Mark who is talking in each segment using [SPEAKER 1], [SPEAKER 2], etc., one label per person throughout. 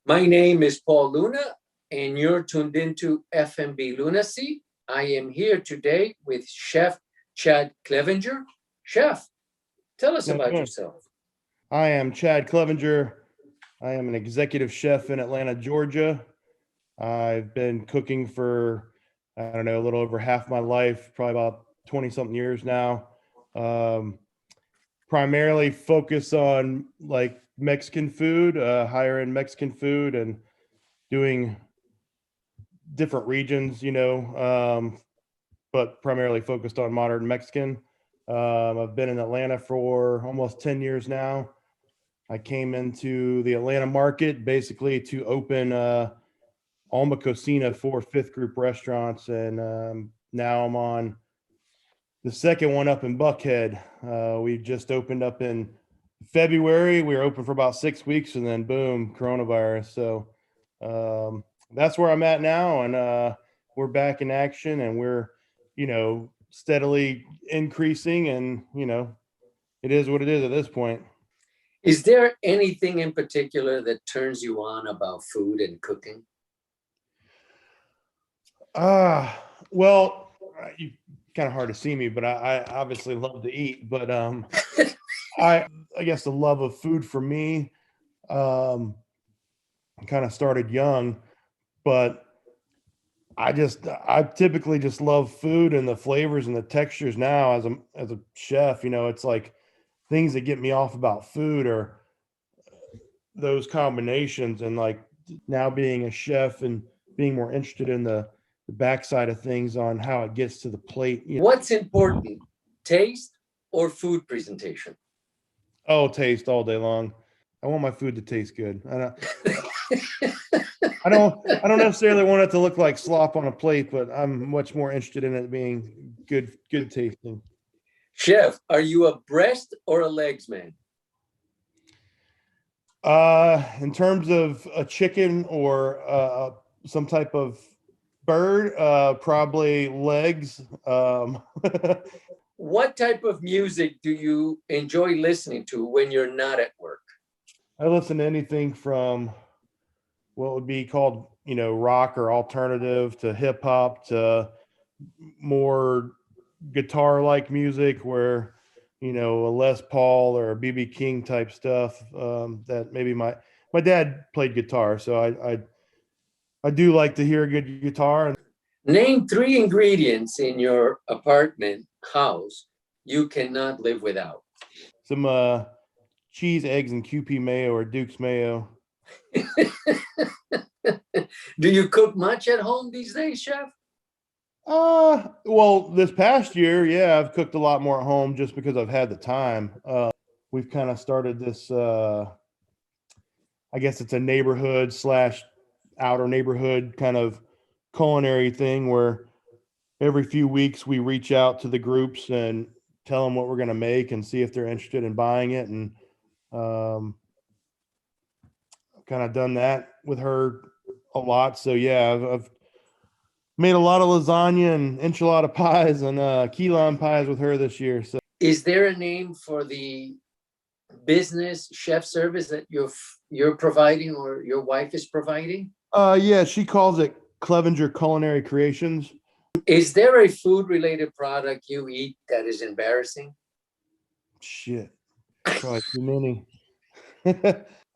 [SPEAKER 1] My name is Paul Luna, and you're tuned into F&B Lunacy. I am here today with Chef Chad Clevenger. Chef, tell us about yourself.
[SPEAKER 2] I am Chad Clevenger. I am an executive chef in Atlanta, Georgia. I've been cooking for, I don't know, a little over half my life, probably about 20-something years now. Primarily focus on like Mexican food, higher end Mexican food, and doing different regions, but primarily focused on modern Mexican. I've been in Atlanta for almost 10 years now. I came into the Atlanta market basically to open Alma Cocina, 4 fifth group restaurants, and now I'm on the second one up in Buckhead. We just opened up in February. We were open for about 6 weeks, and then boom, coronavirus. So that's where I'm at now, and we're back in action, and we're steadily increasing, and it is what it is at this point.
[SPEAKER 1] Is there anything in particular that turns you on about food and cooking?
[SPEAKER 2] Well, you kind of hard to see me, but I obviously love to eat. But I guess the love of food for me kind of started young, but I typically just love food and the flavors and the textures now as a chef. It's like things that get me off about food are those combinations, and like now being a chef and being more interested in the backside of things on how it gets to the plate.
[SPEAKER 1] What's important, taste or food presentation?
[SPEAKER 2] Oh, taste all day long. I want my food to taste good. I don't necessarily want it to look like slop on a plate, but I'm much more interested in it being good tasting.
[SPEAKER 1] Chef, are you a breast or a legs man?
[SPEAKER 2] In terms of a chicken or some type of bird, probably legs.
[SPEAKER 1] What type of music do you enjoy listening to when you're not at work?
[SPEAKER 2] I listen to anything from what would be called, rock or alternative, to hip hop, to more guitar-like music where, a Les Paul or a BB King type stuff. That maybe my dad played guitar, so I do like to hear a good guitar.
[SPEAKER 1] Name 3 ingredients in your apartment house you cannot live without.
[SPEAKER 2] Some cheese, eggs, and QP mayo or Duke's mayo.
[SPEAKER 1] Do you cook much at home these days, Chef?
[SPEAKER 2] Well, this past year, yeah, I've cooked a lot more at home just because I've had the time. We've kind of started this, I guess it's a neighborhood / outer neighborhood kind of culinary thing where every few weeks we reach out to the groups and tell them what we're going to make and see if they're interested in buying it. And I've kind of done that with her a lot. So yeah, I've made a lot of lasagna and enchilada pies and key lime pies with her this year. So,
[SPEAKER 1] is there a name for the business chef service that you're providing or your wife is providing?
[SPEAKER 2] Yeah, she calls it Clevenger Culinary Creations.
[SPEAKER 1] Is there a food related product you eat that is embarrassing?
[SPEAKER 2] Shit, probably too many.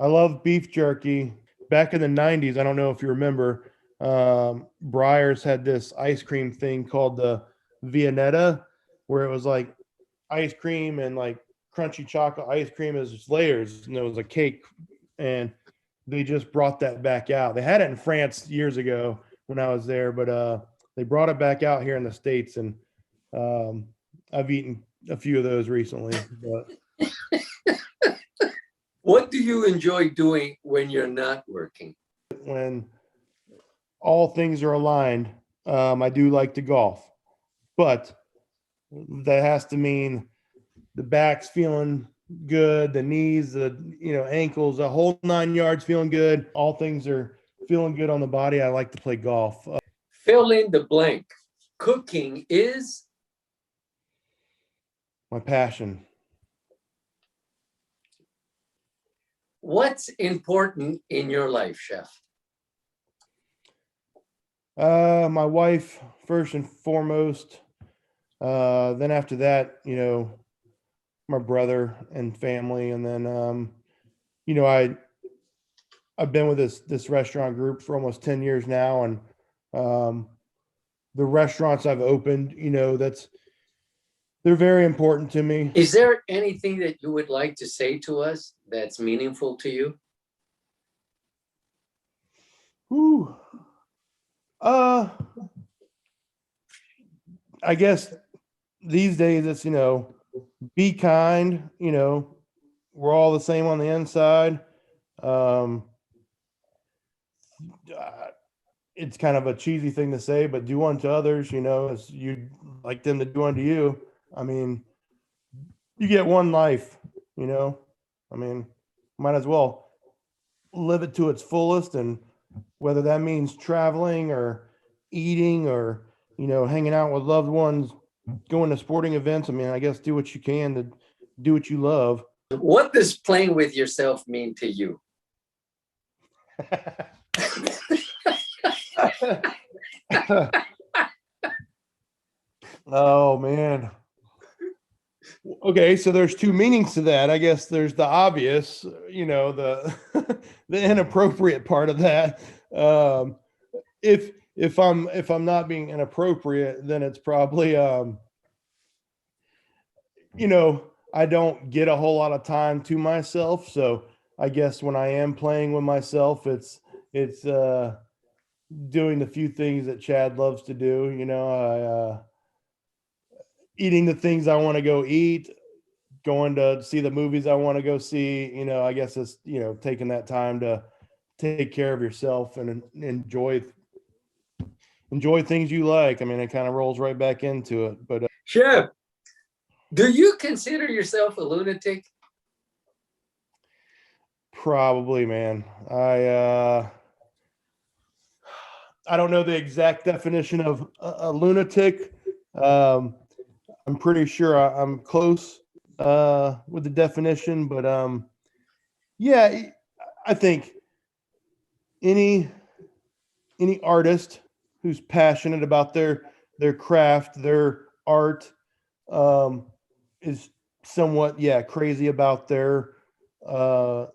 [SPEAKER 2] I love beef jerky. Back in the 90s, I don't know if you remember, Breyers had this ice cream thing called the Viennetta, where it was like ice cream and like crunchy chocolate ice cream as just layers, and it was a cake. And they just brought that back out. They had it in France years ago when I was there, but they brought it back out here in the States, and I've eaten a few of those recently. But
[SPEAKER 1] what do you enjoy doing when you're not working?
[SPEAKER 2] When all things are aligned, I do like to golf, but that has to mean the back's feeling good, the knees, the ankles, the whole 9 yards feeling good. All things are feeling good on the body. I like to play golf.
[SPEAKER 1] Fill in the blank. Cooking is
[SPEAKER 2] my passion.
[SPEAKER 1] What's important in your life, chef?
[SPEAKER 2] My wife first and foremost. Then after that, you know, my brother and family, and then you know, I've been with this restaurant group for almost 10 years now, and um, the restaurants I've opened, you know, they're very important to me.
[SPEAKER 1] Is there anything that you would like to say to us that's meaningful to you?
[SPEAKER 2] Ooh. I guess these days it's, you know, be kind, you know, we're all the same on the inside. Um, uh, it's kind of a cheesy thing to say, but do unto others, you know, as you'd like them to do unto you. I mean, you get one life, you know, I mean, might as well live it to its fullest. And whether that means traveling or eating or, you know, hanging out with loved ones, going to sporting events, I mean, I guess do what you can to do what you love.
[SPEAKER 1] What does playing with yourself mean to you?
[SPEAKER 2] Oh man. Okay, so there's two meanings to that. I guess there's the obvious, you know, the the inappropriate part of that. Um, if I'm not being inappropriate, then it's probably you know, I don't get a whole lot of time to myself. So I guess when I am playing with myself, it's doing the few things that Chad loves to do. You know, eating the things I want to go eat, going to see the movies I want to go see. You know, I guess it's, you know, taking that time to take care of yourself and enjoy things you like. I mean, it kind of rolls right back into it. But
[SPEAKER 1] Chef, do you consider yourself a lunatic?
[SPEAKER 2] probably, man, I don't know the exact definition of a lunatic. Um, I'm pretty sure I'm close with the definition, but yeah, I think any any artist who's passionate about their craft, their art, um, is somewhat, yeah, crazy about uh,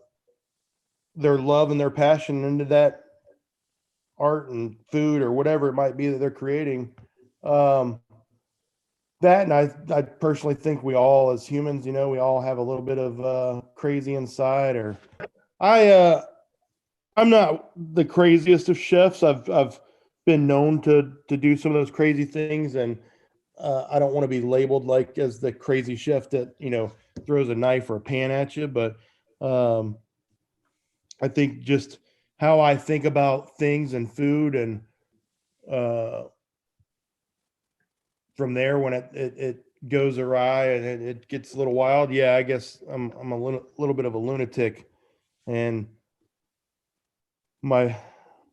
[SPEAKER 2] their love and their passion into that art and food or whatever it might be that they're creating. Um, that, and I personally think we all as humans, you know, we all have a little bit of crazy inside. Or I I'm not the craziest of chefs. I've been known to do some of those crazy things, and I don't want to be labeled like as the crazy chef that, you know, throws a knife or a pan at you. But um, I think just how I think about things and food, and uh, from there when it goes awry and it gets a little wild, yeah, I guess I'm a little bit of a lunatic. And my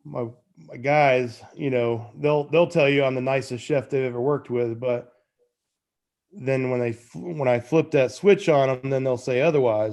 [SPEAKER 2] my my guys, you know, they'll tell you I'm the nicest chef they've ever worked with, but then when I flip that switch on them, then they'll say otherwise.